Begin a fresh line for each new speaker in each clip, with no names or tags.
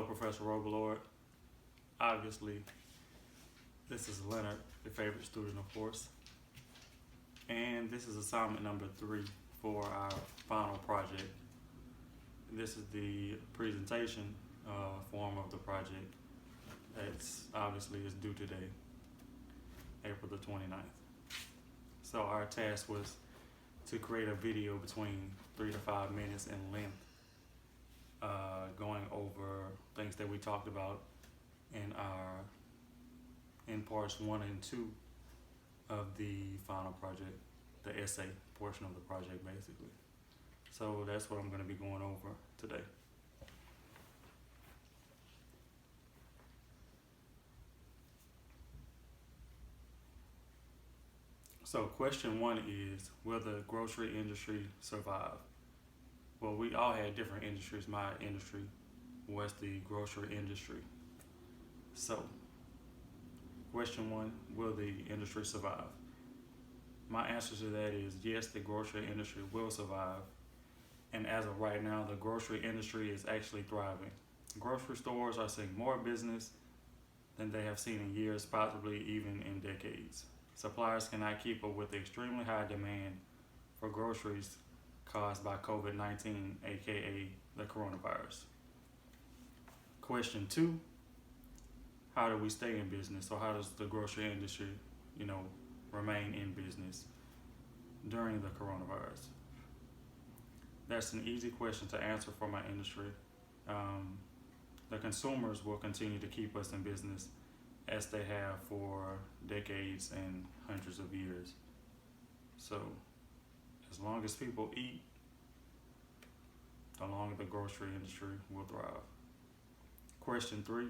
Professor Robelord. Obviously, this is Leonard, your favorite student, of course. And this is assignment number 3 for our final project. This is the presentation form of the project. It's obviously is due today, April the 29th. So our task was to create a video between 3 to 5 minutes in length, going over things that we talked about in parts 1 and 2 of the final project, the essay portion of the project basically. So that's what I'm going to be going over today. So question 1 is, will the grocery industry survive? Well, we all had different industries. My industry was the grocery industry. So question 1, will the industry survive? My answer to that is yes, the grocery industry will survive. And as of right now, the grocery industry is actually thriving. Grocery stores are seeing more business than they have seen in years, possibly even in decades. Suppliers cannot keep up with the extremely high demand for groceries caused by COVID-19, aka the coronavirus. Question 2, how do we stay in business? So how does the grocery industry, remain in business during the coronavirus? That's an easy question to answer for my industry. The consumers will continue to keep us in business as they have for decades and hundreds of years. So as long as people eat, the longer the grocery industry will thrive. Question 3.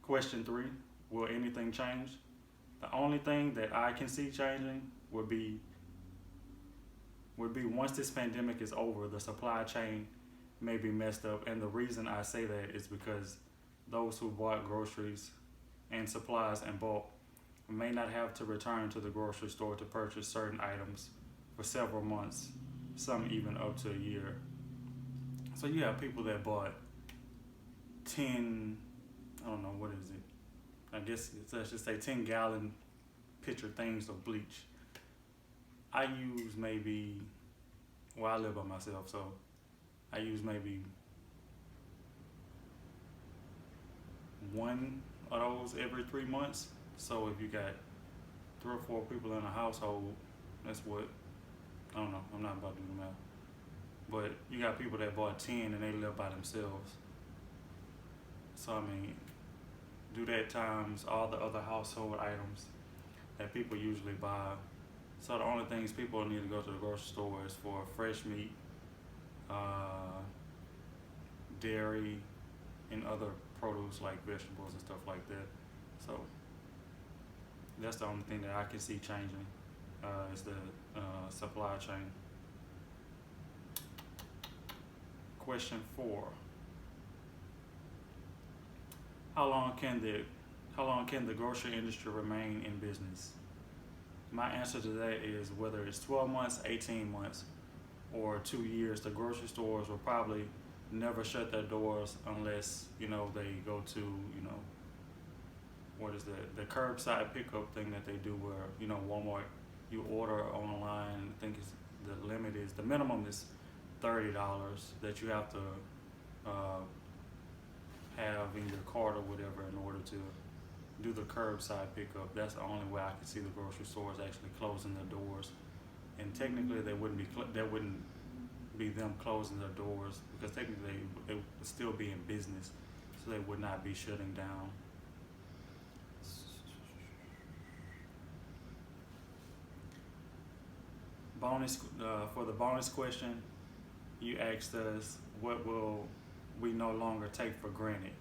Question 3. Will anything change? The only thing that I can see changing would be once this pandemic is over, the supply chain may be messed up. And the reason I say that is because those who bought groceries and supplies in bulk may not have to return to the grocery store to purchase certain items for several months, some even up to a year. So you have people that bought 10, I don't know, what is it? I guess let's just say 10-gallon pitcher things of bleach. I use maybe, I live by myself, so I use maybe 1 of those every 3 months. So if you got 3 or 4 people in a household, that's what, I don't know, I'm not about to do the math. But you got people that bought 10 and they live by themselves. So do that times all the other household items that people usually buy. So the only things people need to go to the grocery store is for fresh meat, dairy, and other produce like vegetables and stuff like that. So that's the only thing that I can see changing is the supply chain. Question 4. How long can the grocery industry remain in business? My answer to that is whether it's 12 months, 18 months, or 2 years, the grocery stores will probably never shut their doors unless, they go to, what is that? The curbside pickup thing that they do where, Walmart, you order online, I think the minimum is $30 that you have to have in your cart or whatever in order to do the curbside pickup. That's the only way I can see the grocery stores actually closing their doors. And technically, that wouldn't be them closing their doors, because technically they would still be in business, so they would not be shutting down. For the bonus question, you asked us, what will we no longer take for granted?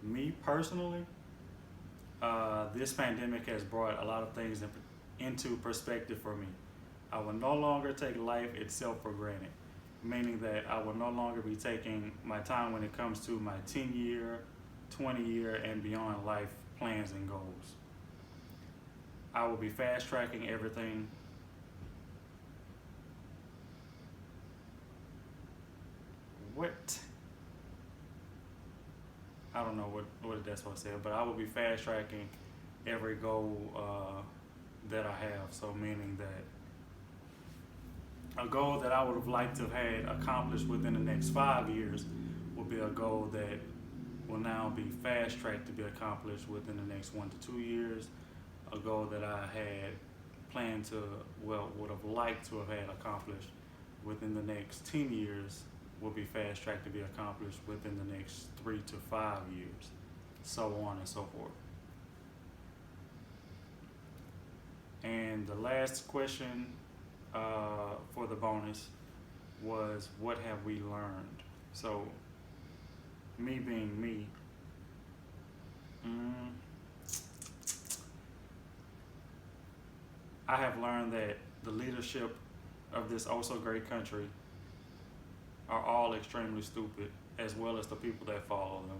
Me personally, this pandemic has brought a lot of things into perspective for me. I will no longer take life itself for granted, meaning that I will no longer be taking my time when it comes to my 10-year, 20-year, and beyond life plans and goals. I will be fast tracking everything what? I don't know what that's what I said, but I will be fast tracking every goal that I have. So meaning that a goal that I would have liked to have had accomplished within the next 5 years will be a goal that will now be fast tracked to be accomplished within the next 1 to 2 years. A goal that I had planned to, would have liked to have had accomplished within the next 10 years will be fast tracked to be accomplished within the next 3 to 5 years, so on and so forth. And the last question for the bonus was, what have we learned? So, me being me, I have learned that the leadership of this oh so great country are all extremely stupid, as well as the people that follow them.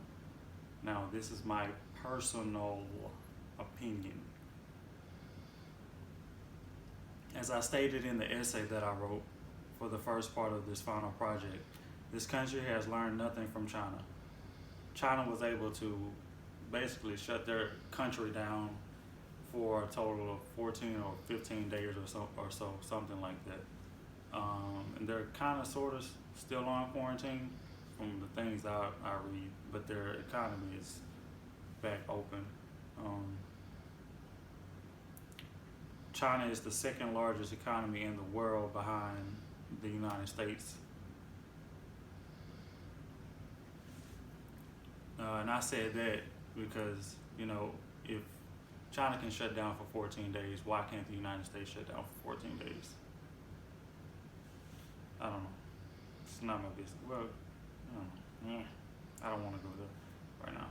Now, this is my personal opinion. As I stated in the essay that I wrote for the first part of this final project, this country has learned nothing from China. China was able to basically shut their country down for a total of 14 or 15 days or so, something like that. And they're kind of sort of still on quarantine from the things I read, but their economy is back open. China is the second largest economy in the world behind the United States. And I said that because, if China can shut down for 14 days, why can't the United States shut down for 14 days? I don't know. It's not my business. Well, I don't want to go there right now.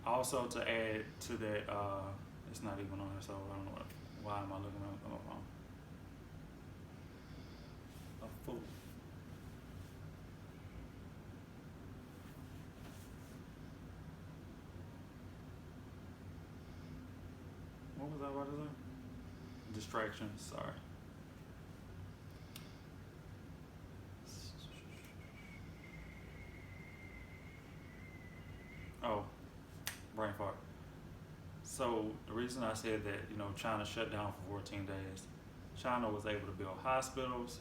Also, to add to that, it's not even on here, so I don't know why am I looking at my phone? A fool. What was I about to say? Distractions, sorry. Oh, brain fart. So the reason I said that, China shut down for 14 days, China was able to build hospitals.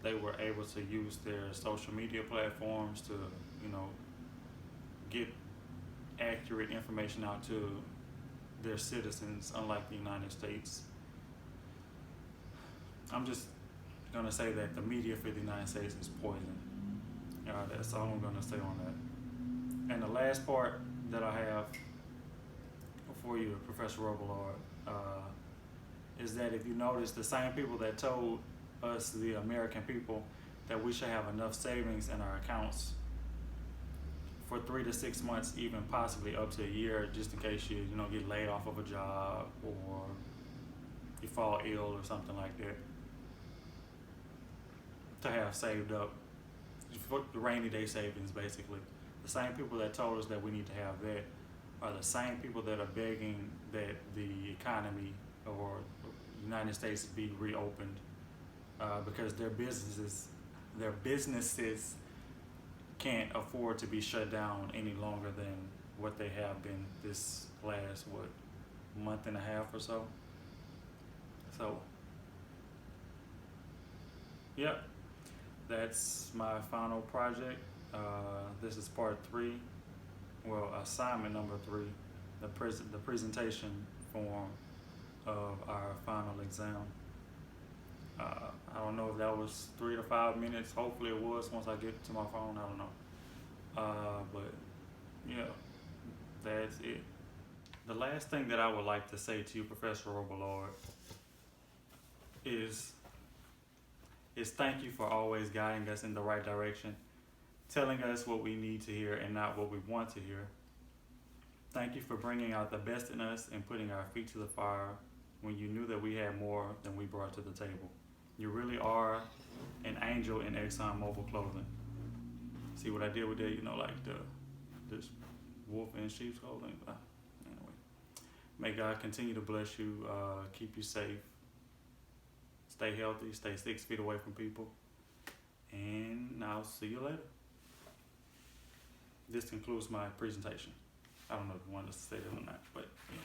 They were able to use their social media platforms to, get accurate information out to their citizens, unlike the United States. I'm just gonna say that the media for the United States is poison. That's all I'm gonna say on that. And the last part that I have for you, Professor Robillard, is that if you notice, the same people that told us, the American people, that we should have enough savings in our accounts for 3 to 6 months, even possibly up to a year, just in case you get laid off of a job or you fall ill or something like that, to have saved up for the rainy day savings, basically. The same people that told us that we need to have that are the same people that are begging that the economy or the United States be reopened, because their businesses can't afford to be shut down any longer than what they have been this last month and a half or so. So, yep, that's my final project. This is part 3, assignment number 3, the presentation form of our final exam. I don't know if that was 3 to 5 minutes. Hopefully it was once I get to my phone. I don't know. But yeah, that's it. The last thing that I would like to say to you, Professor Robillard, is thank you for always guiding us in the right direction, telling us what we need to hear and not what we want to hear. Thank you for bringing out the best in us and putting our feet to the fire when you knew that we had more than we brought to the table. You really are an angel in ExxonMobil clothing. See what I did with that? Like this wolf in sheep's clothing. Anyway, May God continue to bless you, keep you safe, stay healthy, stay 6 feet away from people, and I'll see you later. This concludes my presentation. I don't know if you wanted to say that or not, but yeah.